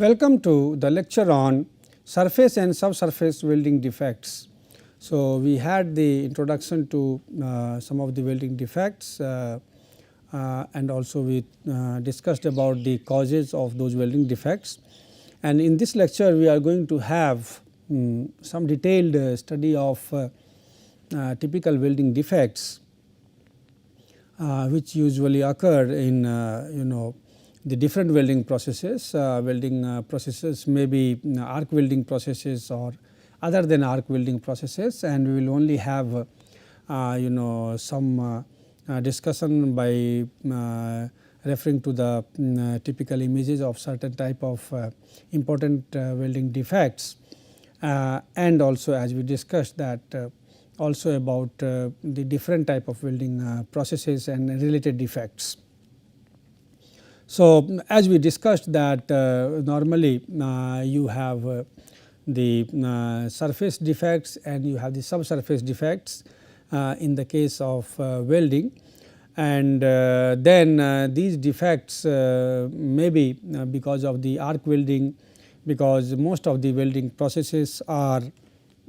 Welcome to the lecture on surface and subsurface welding defects. So, we had the introduction to some of the welding defects and also we discussed about the causes of those welding defects. And in this lecture we are going to have some detailed study of typical welding defects which usually occur in the different welding processes. Welding processes may be arc welding processes or other than arc welding processes, and we will only have some discussion by referring to the typical images of certain type of important welding defects, and also as we discussed that also about the different type of welding processes and related defects. So, as we discussed that normally you have the surface defects and you have the subsurface defects in the case of welding, and then these defects may be because of the arc welding, because most of the welding processes are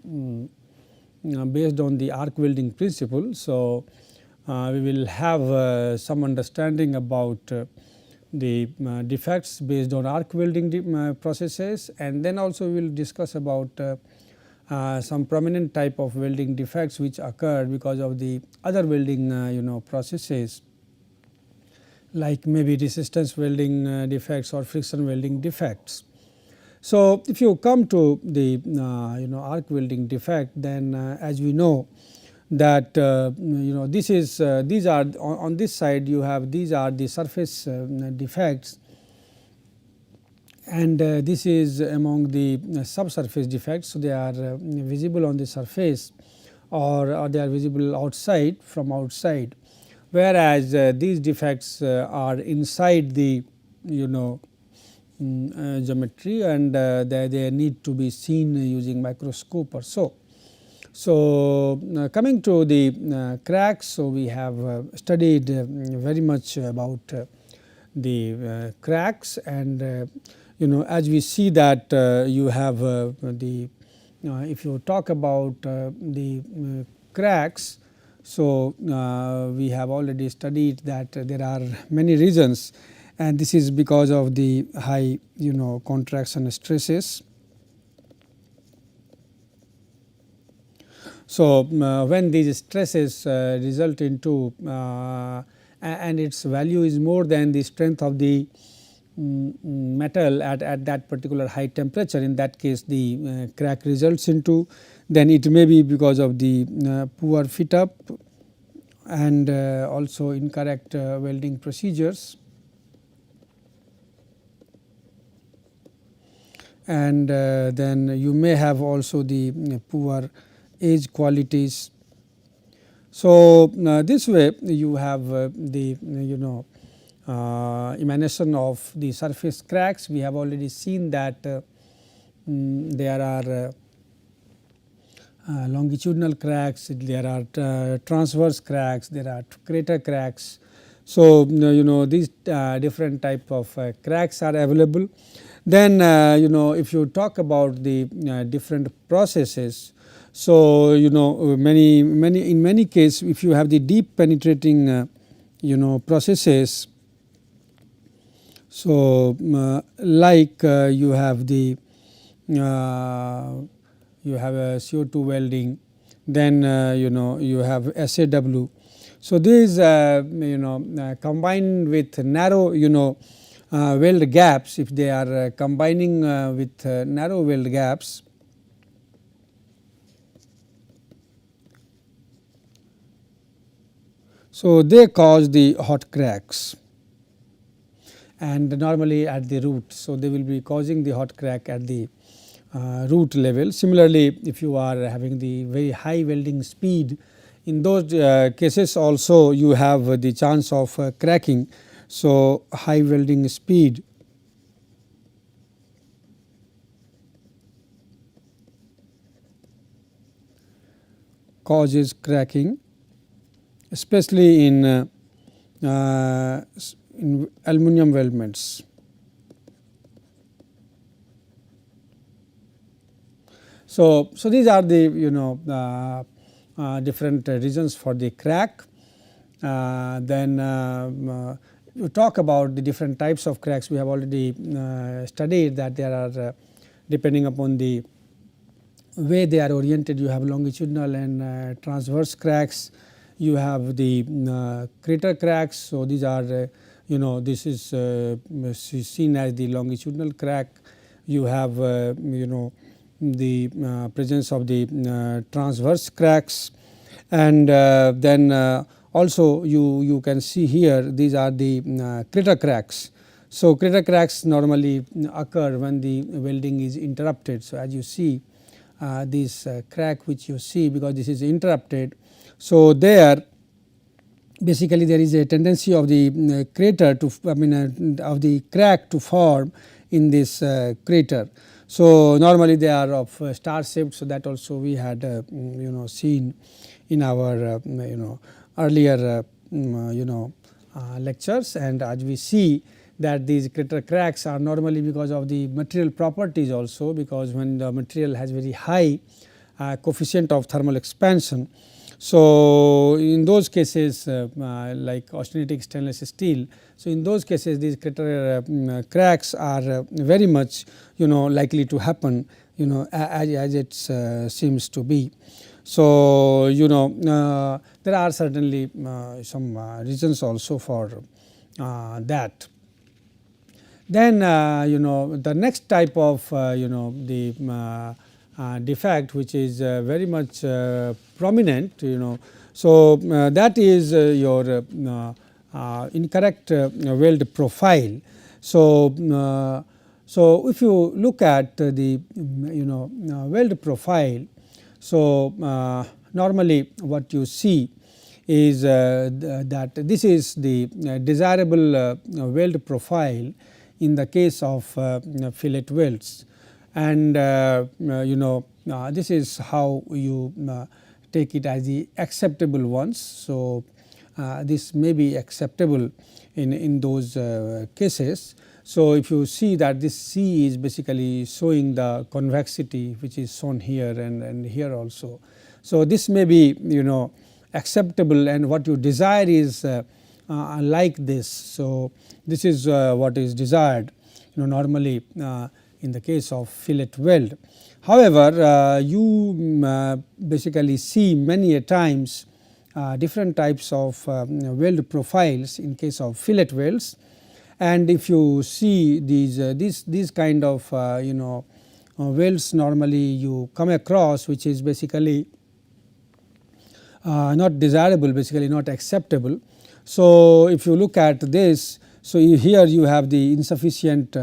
based on the arc welding principle. So, we will have some understanding about the defects based on arc welding processes, and then also we will discuss about some prominent type of welding defects which occur because of the other welding processes, like maybe resistance welding defects or friction welding defects. So, if you come to the arc welding defect, then as we know that this is these are on this side you have these are the surface defects, and this is among the subsurface defects. So, they are visible on the surface or they are visible outside from outside, whereas these defects are inside the geometry, and they need to be seen using microscope or so. So, coming to the cracks, so we have studied very much about the cracks, and as we see that you have the if you talk about the cracks. So, we have already studied that there are many reasons, and this is because of the high contraction stresses. So, when these stresses result into and its value is more than the strength of the metal at that particular high temperature, in that case the crack results into, then it may be because of the poor fit up and also incorrect welding procedures, and then you may have also the poor age qualities. So, this way you have the emanation of the surface cracks. We have already seen that there are longitudinal cracks, there are transverse cracks, there are crater cracks. So, these different type of cracks are available. Then if you talk about the different processes, so in many cases if you have the deep penetrating processes, so like you have the you have a CO2 welding, then you have SAW. So, these combined with narrow weld gaps, if they are combining with narrow weld gaps, so they cause the hot cracks, and normally at the root. So, they will be causing the hot crack at the root level. Similarly, if you are having the very high welding speed, in those cases also you have the chance of cracking. So, high welding speed causes cracking, especially in aluminum weldments. So these are the different reasons for the crack. Then you talk about the different types of cracks. We have already studied that there are depending upon the way they are oriented, you have longitudinal and transverse cracks, you have the crater cracks. So these are this is seen as the longitudinal crack. You have the presence of the transverse cracks, and then also you can see here these are the crater cracks. So crater cracks normally occur when the welding is interrupted. So as you see this crack which you see, because this is interrupted, so there basically there is a tendency of the crater to of the crack to form in this crater. So normally they are of star shaped. So that also we had seen in our earlier lectures, and as we see that these crater cracks are normally because of the material properties also, because when the material has very high coefficient of thermal expansion. So in those cases like austenitic stainless steel, so in those cases these crater cracks are very much likely to happen as it seems to be. So there are certainly some reasons also for that. Then the next type of the defect which is very much prominent, so that is your incorrect weld profile. So so if you look at the weld profile, so normally what you see is that this is the desirable weld profile in the case of fillet welds, and this is how you take it as the acceptable ones. So this may be acceptable in those cases. So if you see that this C is basically showing the convexity which is shown here and here also. So this may be acceptable, and what you desire is like this. So this is what is desired normally in the case of fillet weld. However, you basically see many a times different types of weld profiles in case of fillet welds, and if you see these kind of welds, normally you come across which is basically not desirable, basically not acceptable. So if you look at this, so here you have the insufficient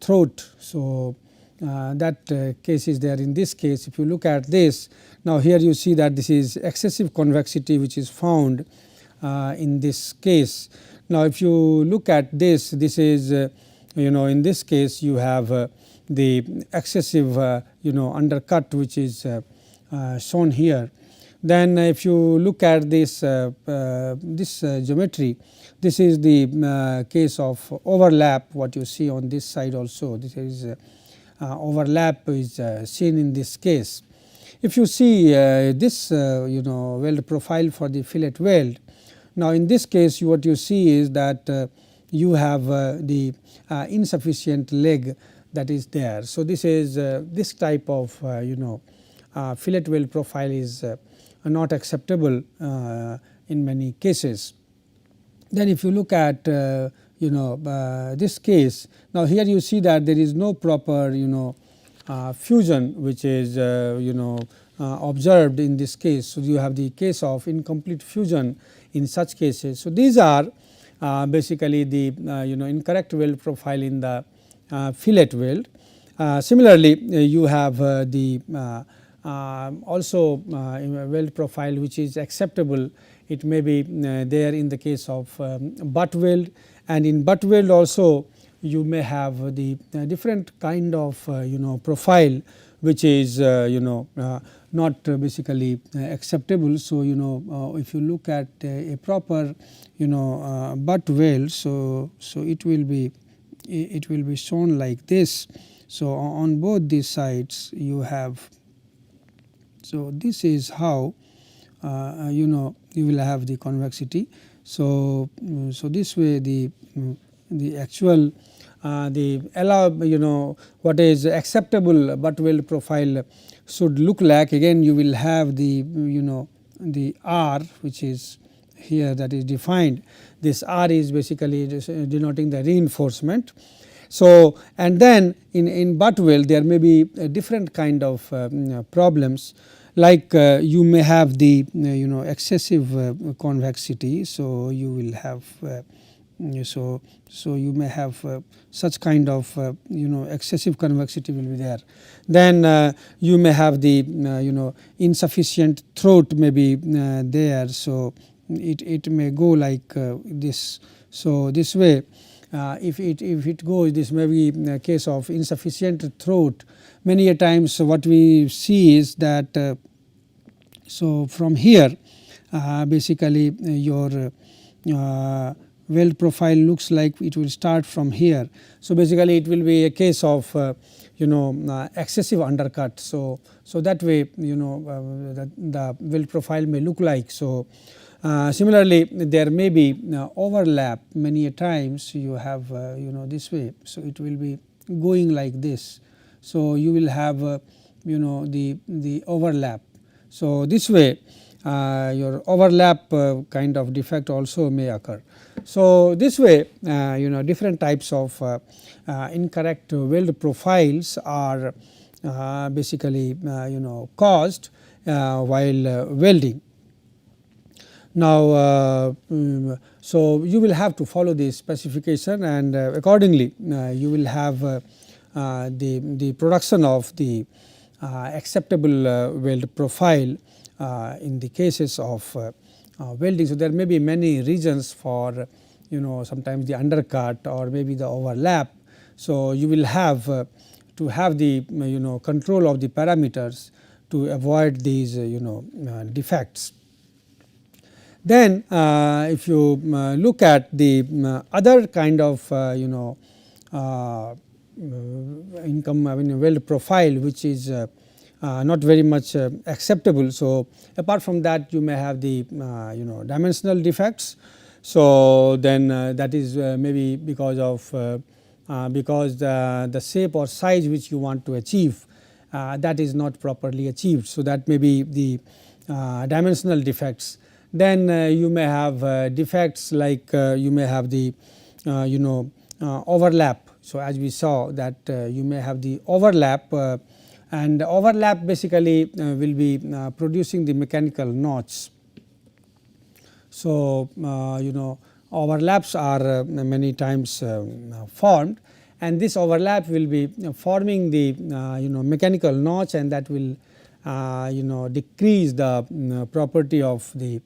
throat. So that case is there in this case. If you look at this, now here you see that this is excessive convexity which is found in this case. Now if you look at this, this is in this case you have the excessive undercut which is shown here. Then if you look at this geometry, this is the case of overlap, what you see on this side also. This is overlap is seen in this case. If you see this weld profile for the fillet weld, now in this case what you see is that you have the insufficient leg that is there. So this is this type of fillet weld profile is not acceptable in many cases. Then if you look at this case, now here you see that there is no proper fusion which is observed in this case. So you have the case of incomplete fusion in such cases. So these are basically the incorrect weld profile in the fillet weld. Similarly, you have the also weld profile which is acceptable. It may be there in the case of butt weld, and in butt weld also you may have the different kind of profile which is not basically acceptable. So if you look at a proper butt weld, so it will be shown like this. So, on both these sides you have, so this is how you will have the convexity. So, so this way the actual the what is acceptable butt weld profile should look like. Again you will have the the R which is here, that is defined. This R is basically denoting the reinforcement. So, and then in butt weld there may be a different kind of problems, like you may have the excessive convexity. So, you will have so you may have such kind of excessive convexity will be there. Then you may have the insufficient throat may be there. So, it may go like this. So, this way if it goes, this may be a case of insufficient throat. Many a times what we see is that so from here basically your weld profile looks like it will start from here. So, basically it will be a case of excessive undercut. So, that way the weld profile may look like. So, similarly there may be overlap. Many a times you have this way. So, it will be going like this. So, you will have the overlap. So, this way your overlap kind of defect also may occur. So, this way different types of incorrect weld profiles are basically caused while welding. Now, so you will have to follow the specification, and accordingly you will have the production of the acceptable weld profile in the cases of welding. So, there may be many reasons for sometimes the undercut or maybe the overlap. So, you will have to have the control of the parameters to avoid these defects. Then if you look at the other kind of weld profile which is not very much acceptable. So, apart from that you may have the dimensional defects. So, then that is maybe because of because the shape or size which you want to achieve that is not properly achieved. So, that may be the dimensional defects. Then you may have defects like you may have the overlap. So, as we saw that you may have the overlap, and overlap basically will be producing the mechanical notch. So, overlaps are many times formed, and this overlap will be forming the mechanical notch, and that will decrease the property of the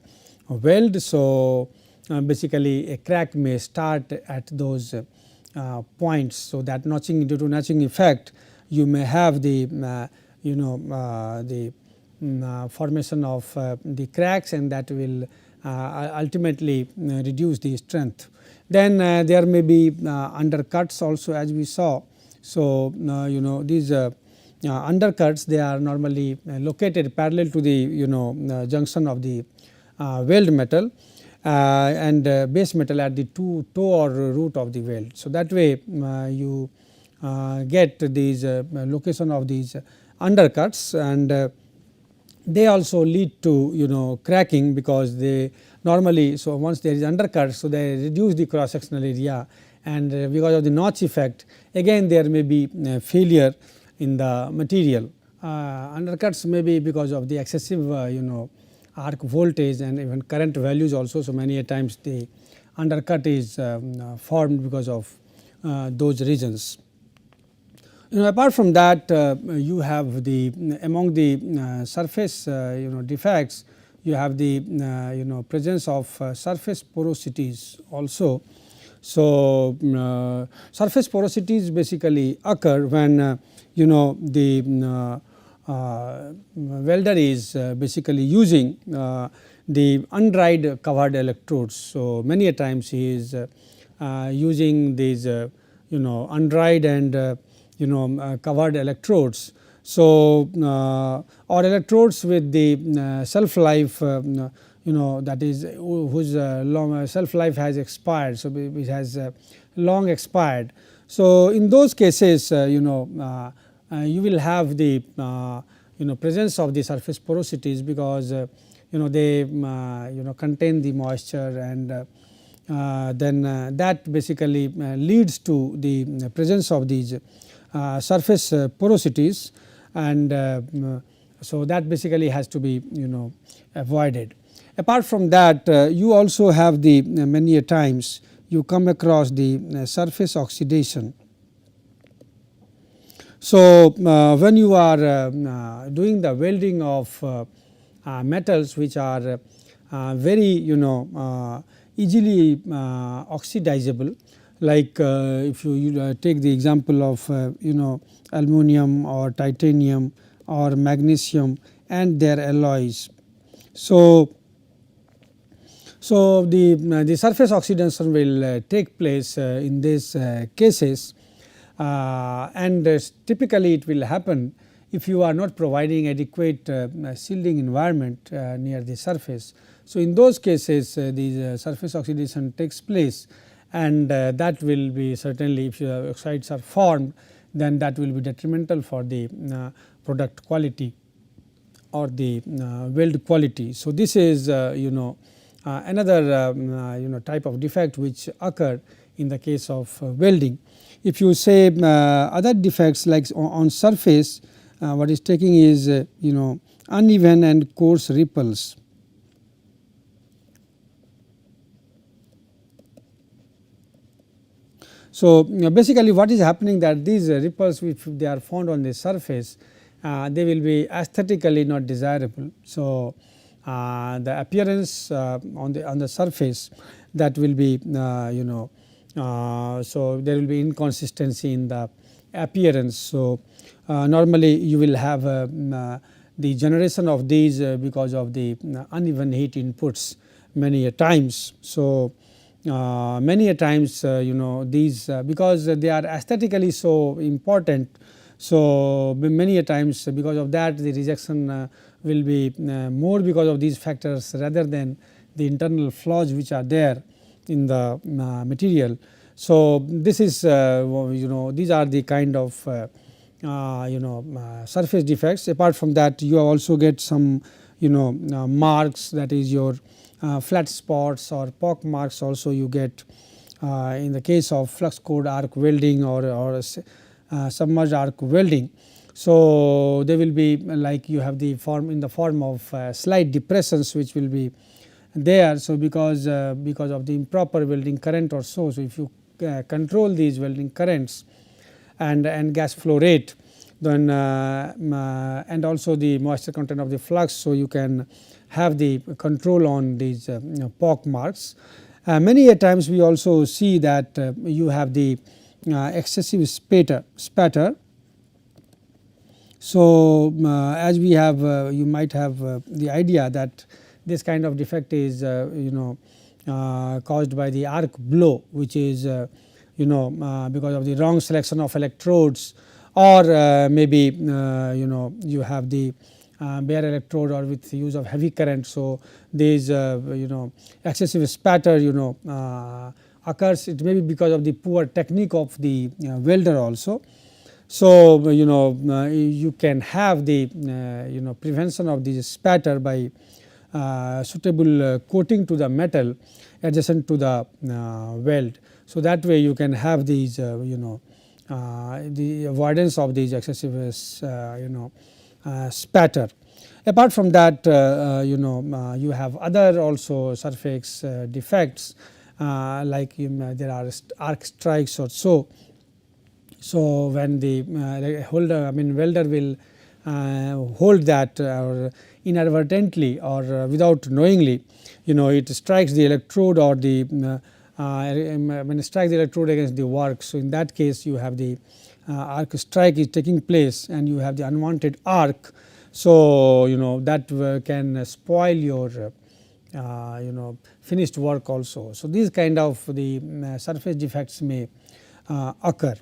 weld. So, basically a crack may start at those points. So, that notching, due to notching effect, you may have the the formation of the cracks, and that will ultimately reduce the strength. Then there may be undercuts also, as we saw. So, these undercuts, they are normally located parallel to the junction of the weld metal and base metal at the toe or root of the weld. So, that way you get these location of these undercuts, and they also lead to cracking, because they normally, so once there is undercut, so they reduce the cross sectional area, and because of the notch effect, again there may be failure in the material. Undercuts may be because of the excessive arc voltage and even current values also. So, many a times the undercut is formed because of those reasons. Apart from that, you have the among the surface defects, you have the presence of surface porosities also. So, surface porosities basically occur when the welder is basically using the undried covered electrodes. So, many a times he is using these undried and covered electrodes. So, or electrodes with the shelf life that is whose long shelf life has expired. So, it has long expired. So, in those cases you will have the presence of the surface porosities, because they contain the moisture, and then that basically leads to the presence of these surface porosities, and so that basically has to be avoided. Apart from that, you also have the many a times you come across the surface oxidation. So, when you are doing the welding of metals which are very easily oxidizable, like if you take the example of aluminum or titanium or magnesium and their alloys. So, the surface oxidation will take place in these cases, and typically it will happen if you are not providing adequate shielding environment near the surface. So, in those cases the surface oxidation takes place, and that will be certainly, if oxides are formed, then that will be detrimental for the product quality or the weld quality. So, this is another type of defect which occur in the case of welding. If you say other defects like on surface, what is taking is uneven and coarse ripples. So, basically what is happening, that these ripples, if they are found on the surface, they will be aesthetically not desirable. So, the appearance on the surface, that will be so there will be inconsistency in the appearance. So, normally you will have the generation of these because of the uneven heat inputs many a times. So, many a times these because they are aesthetically so important. So, many a times because of that the rejection will be more because of these factors rather than the internal flaws which are there in the material. So, this is these are the kind of surface defects. Apart from that, you also get some marks, that is your flat spots or pock marks also you get in the case of flux core arc welding or submerged arc welding. So, they will be like you have the form in the form of slight depressions which will be there. So, because of the improper welding current or so. So, if you control these welding currents and gas flow rate, then and also the moisture content of the flux. So, you can have the control on these pock marks. Many a times we also see that you have the excessive spatter. So, as we have you might have the idea that this kind of defect is caused by the arc blow, which is because of the wrong selection of electrodes, or maybe you have the bare electrode or with the use of heavy current. So, these excessive spatter occurs. It may be because of the poor technique of the welder also. So, you can have the prevention of this spatter by suitable coating to the metal adjacent to the weld. So, that way you can have these the avoidance of these excessive spatter. Apart from that, you have other also surface defects like there are arc strikes or so. So, when the welder will hold that or inadvertently or without knowingly, it strikes the electrode or the when it strikes the electrode against the work. So, in that case you have the arc strike is taking place and you have the unwanted arc. So, that can spoil your finished work also. So, these kind of the surface defects may occur.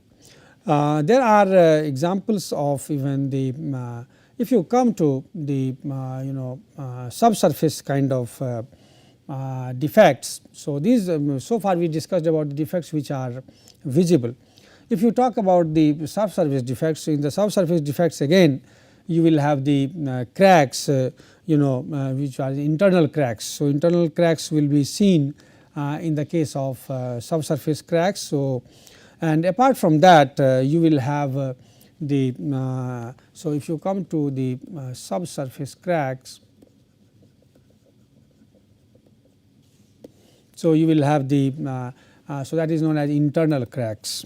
There are examples of even the if you come to the subsurface kind of defects. So, these so far we discussed about the defects which are visible. If you talk about the subsurface defects, in the subsurface defects again you will have the cracks which are internal cracks. So, internal cracks will be seen in the case of subsurface cracks. So, and apart from that you will have the so if you come to the subsurface cracks, so you will have the so that is known as internal cracks.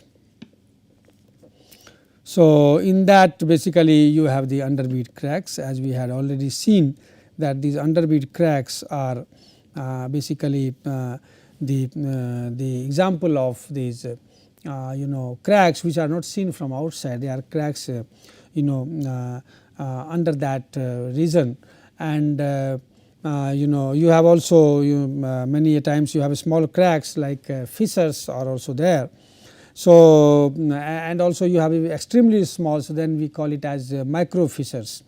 So, in that basically you have the underbead cracks, as we had already seen that these underbead cracks are basically the example of these cracks which are not seen from outside. They are cracks under that region, and you have also many times you have small cracks like fissures are also there. So, and also you have extremely small, so then we call it as micro fissures.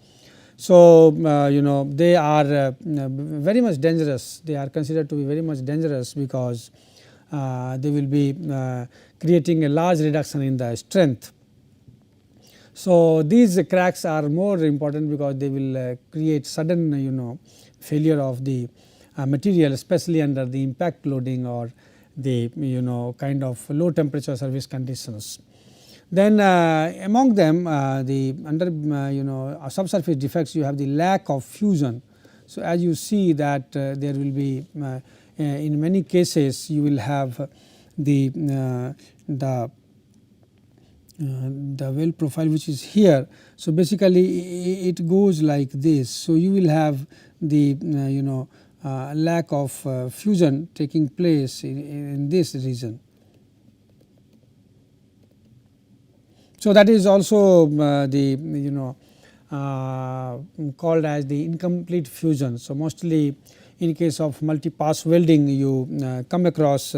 So, they are very much dangerous. They are considered to be very much dangerous because they will be creating a large reduction in the strength. So, these cracks are more important because they will create sudden failure of the material, especially under the impact loading or the kind of low temperature surface conditions. Then among them the under subsurface defects, you have the lack of fusion. So, as you see that there will be in many cases you will have the weld profile which is here. So, basically it goes like this. So, you will have the lack of fusion taking place in this region. So, that is also the called as the incomplete fusion. So, mostly in case of multi-pass welding you come across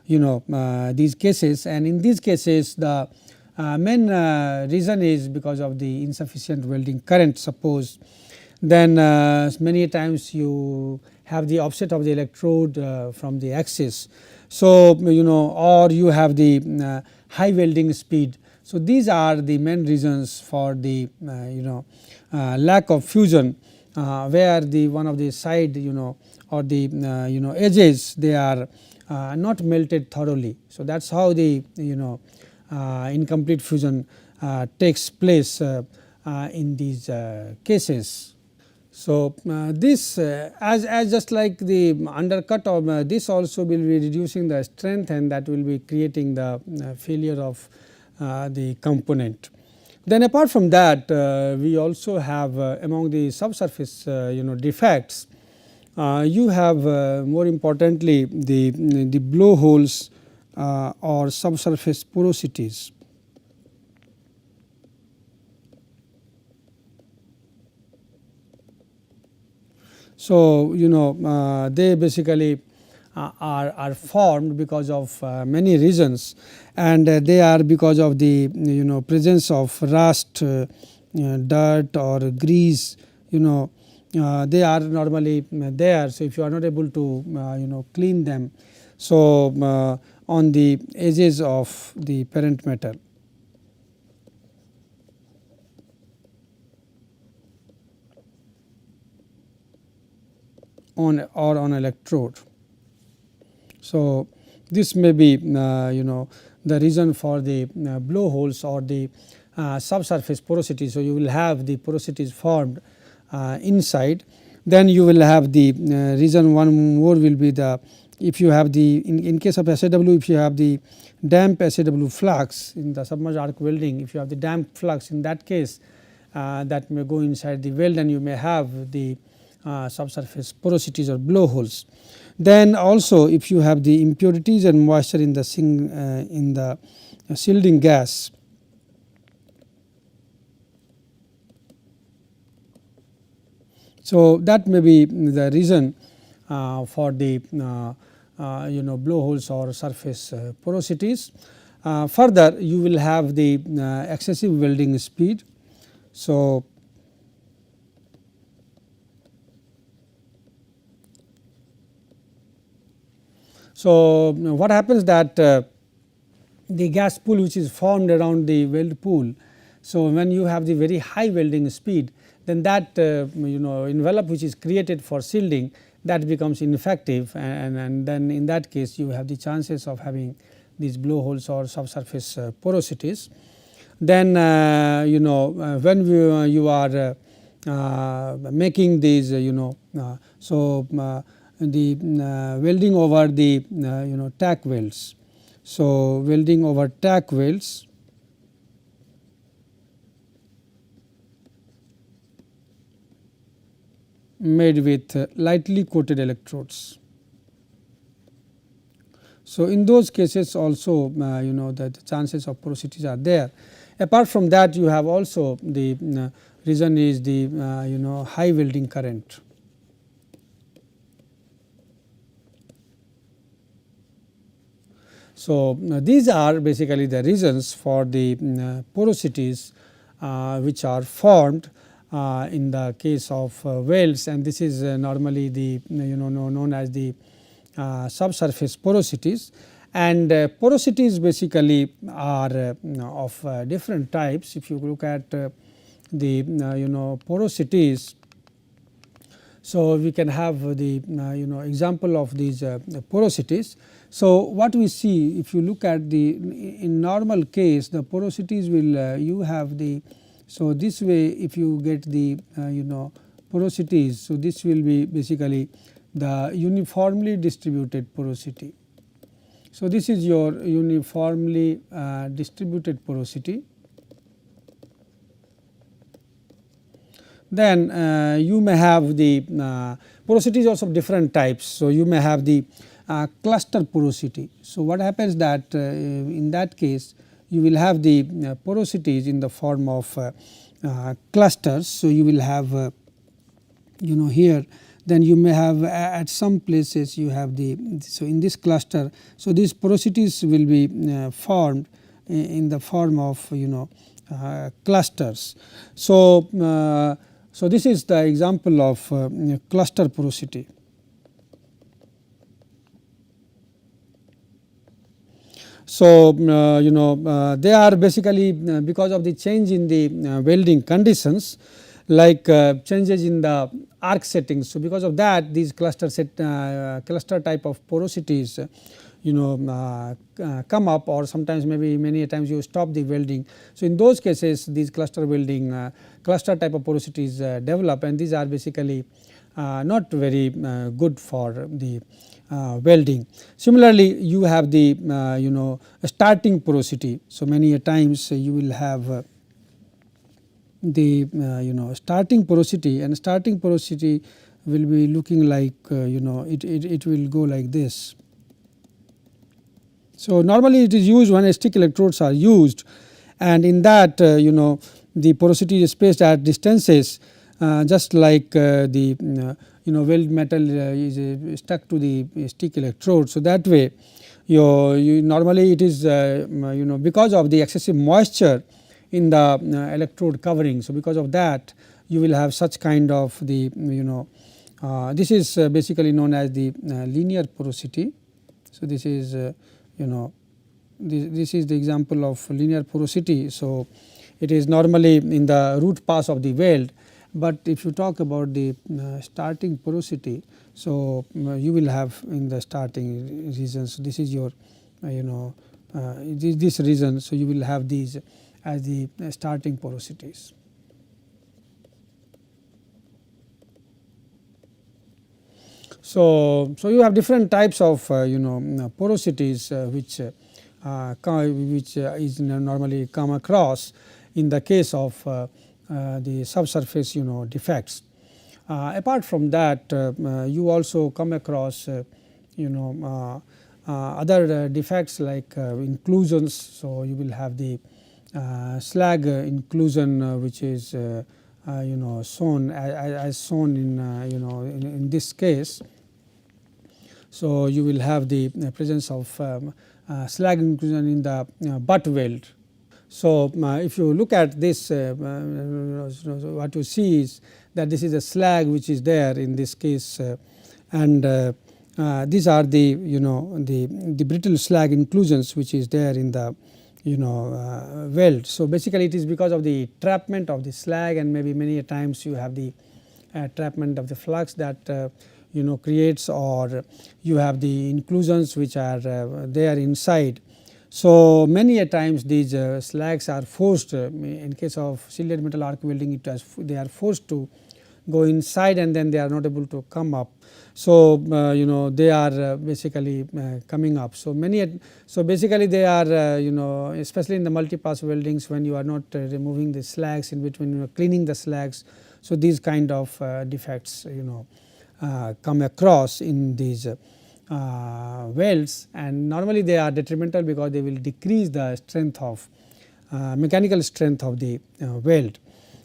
these cases, and in these cases the main reason is because of the insufficient welding current. Suppose then many times you have the offset of the electrode from the axis. So, or you have the high welding speed. So, these are the main reasons for the lack of fusion where the one of the side or the edges they are not melted thoroughly. So, that is how the incomplete fusion takes place in these cases. So, this as just like the undercut of this also will be reducing the strength, and that will be creating the failure of the component. Then apart from that we also have among the subsurface defects, you have more importantly the blowholes or subsurface porosities. So, they basically are formed because of many reasons, and they are because of the presence of rust, dirt or grease. They are normally there. So, if you are not able to clean them, so on the edges of the parent metal. Or on electrode. So, this may be the reason for the blowholes or the subsurface porosity. So, you will have the porosities formed inside. Then you will have the reason one more will be the if you have the in case of SAW, if you have the damp SAW flux in the submerged arc welding, if you have the damp flux, in that case that may go inside the weld, and you may have the subsurface porosities or blowholes. Then also if you have the impurities and moisture in the shielding gas. So, that may be the reason for the blowholes or surface porosities. Further, you will have the excessive welding speed. So, what happens that the gas pool which is formed around the weld pool. So, when you have the very high welding speed, then that envelope which is created for shielding, that becomes ineffective, and then in that case you have the chances of having these blowholes or subsurface porosities. Then when you are making these the welding over the tack welds. So, welding over tack welds, made with lightly coated electrodes. So, in those cases also the chances of porosities are there. Apart from that, you have also the reason is the high welding current. So, these are basically the reasons for the porosities which are formed in the case of welds, and this is normally the known as the subsurface porosities. And porosities basically are of different types. If you look at the porosities, so we can have the example of these porosities. So, what we see, if you look at the in normal case, the porosities will you have the, so this way if you get the porosities, so this will be basically the uniformly distributed porosity. So, this is your uniformly distributed porosity. Then you may have the porosities also of different types. So, you may have the cluster porosity. So, what happens that in that case you will have the porosities in the form of clusters. So, you will have here, then you may have at some places you have the, so in this cluster, so these porosities will be formed in the form of clusters. So, so this is the example of cluster porosity. So, they are basically because of the change in the welding conditions, like changes in the arc settings. So, because of that these cluster type of porosities come up, or sometimes maybe many times you stop the welding. So, in those cases these cluster welding cluster type of porosities develop, and these are basically not very good for the welding. Similarly, you have the starting porosity. So, many a times you will have the starting porosity, and starting porosity will be looking like it will go like this. So, normally it is used when stick electrodes are used, and in that the porosity is spaced at distances just like the weld metal is stuck to the stick electrode. So, that way you normally it is because of the excessive moisture in the electrode covering. So, because of that you will have such kind of the this is basically known as the linear porosity. So, this is this is the example of linear porosity. So, it is normally in the root pass of the weld, but if you talk about the starting porosity, so you will have in the starting regions, this is your this region. So, you will have these as the starting porosities. So, you have different types of porosities which is normally come across in the case of the subsurface defects. Apart from that you also come across other defects like inclusions. So, you will have the slag inclusion which is shown as shown in in this case. So, you will have the presence of slag inclusion in the butt weld. So, if you look at this, what you see is that this is a slag which is there in this case, and these are the the brittle slag inclusions which is there in the weld. So, basically it is because of the trapment of the slag, and maybe many a times you have the trapment of the flux that creates, or you have the inclusions which are there inside. So, many a times these slags are forced, in case of shielded metal arc welding, they are forced to go inside, and then they are not able to come up. So, they are basically coming up. So, basically they are especially in the multi-pass weldings, when you are not removing the slags in between, you are cleaning the slags. So, these kind of defects come across in these welds, and normally they are detrimental because they will decrease the strength of mechanical strength of the weld.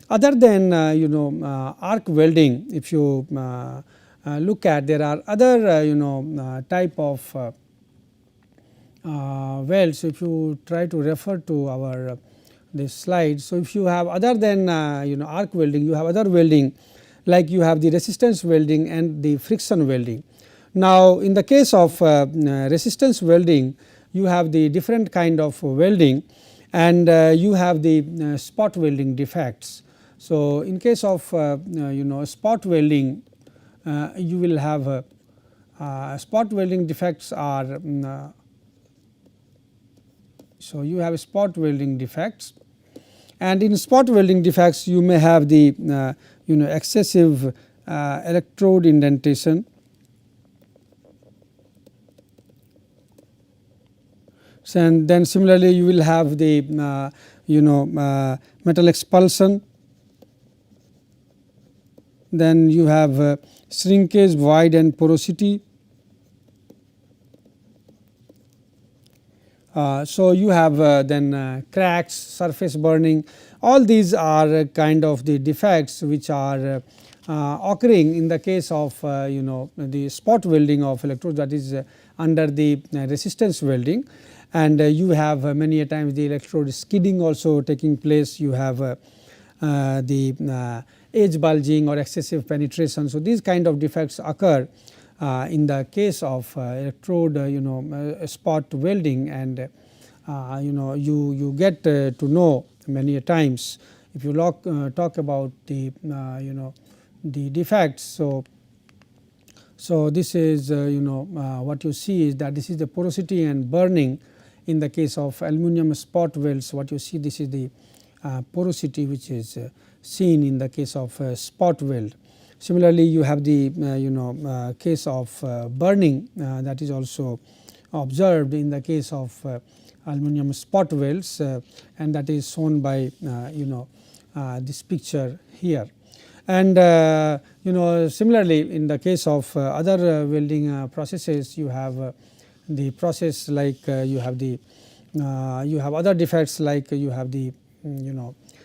Other than arc welding, if you look at, there are other type of welds. If you try to refer to our this slide. So, if you have other than arc welding, you have other welding, like you have the resistance welding and the friction welding. Now, in the case of resistance welding, you have the different kind of welding, and you have the spot welding defects. So, in case of spot welding, you will have spot welding defects are so you have spot welding defects, and in spot welding defects you may have the excessive electrode indentation. So, and then similarly you will have the metal expulsion, then you have shrinkage, void and porosity. So, you have then cracks, surface burning. All these are kind of the defects which are occurring in the case of the spot welding of electrodes, that is under the resistance welding. And you have many a times the electrode skidding also taking place. You have the edge bulging or excessive penetration. So, these kind of defects occur in the case of electrode spot welding, and you get to know many a times if you talk about the the defects. So, this is what you see is that this is the porosity and burning in the case of aluminum spot welds. What you see, this is the porosity which is seen in the case of spot weld. Similarly, you have the case of burning that is also observed in the case of aluminum spot welds, and that is shown by this picture here. And similarly, in the case of other welding processes, you have the process like you have other defects, like you have the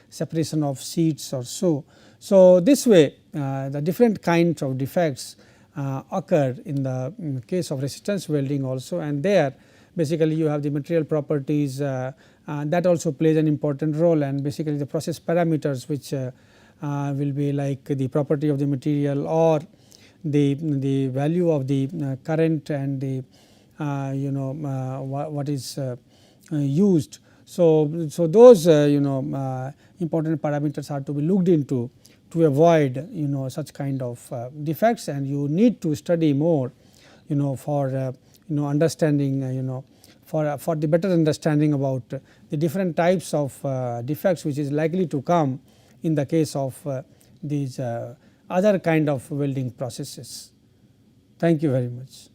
separation of sheets or so. So, this way the different kinds of defects occur in the case of resistance welding also, and there basically you have the material properties that also plays an important role, and basically the process parameters which will be like the property of the material or the value of the current and the what is used. So, those important parameters are to be looked into to avoid such kind of defects, and you need to study more for understanding for the better understanding about the different types of defects which is likely to come in the case of these other kind of welding processes. Thank you very much.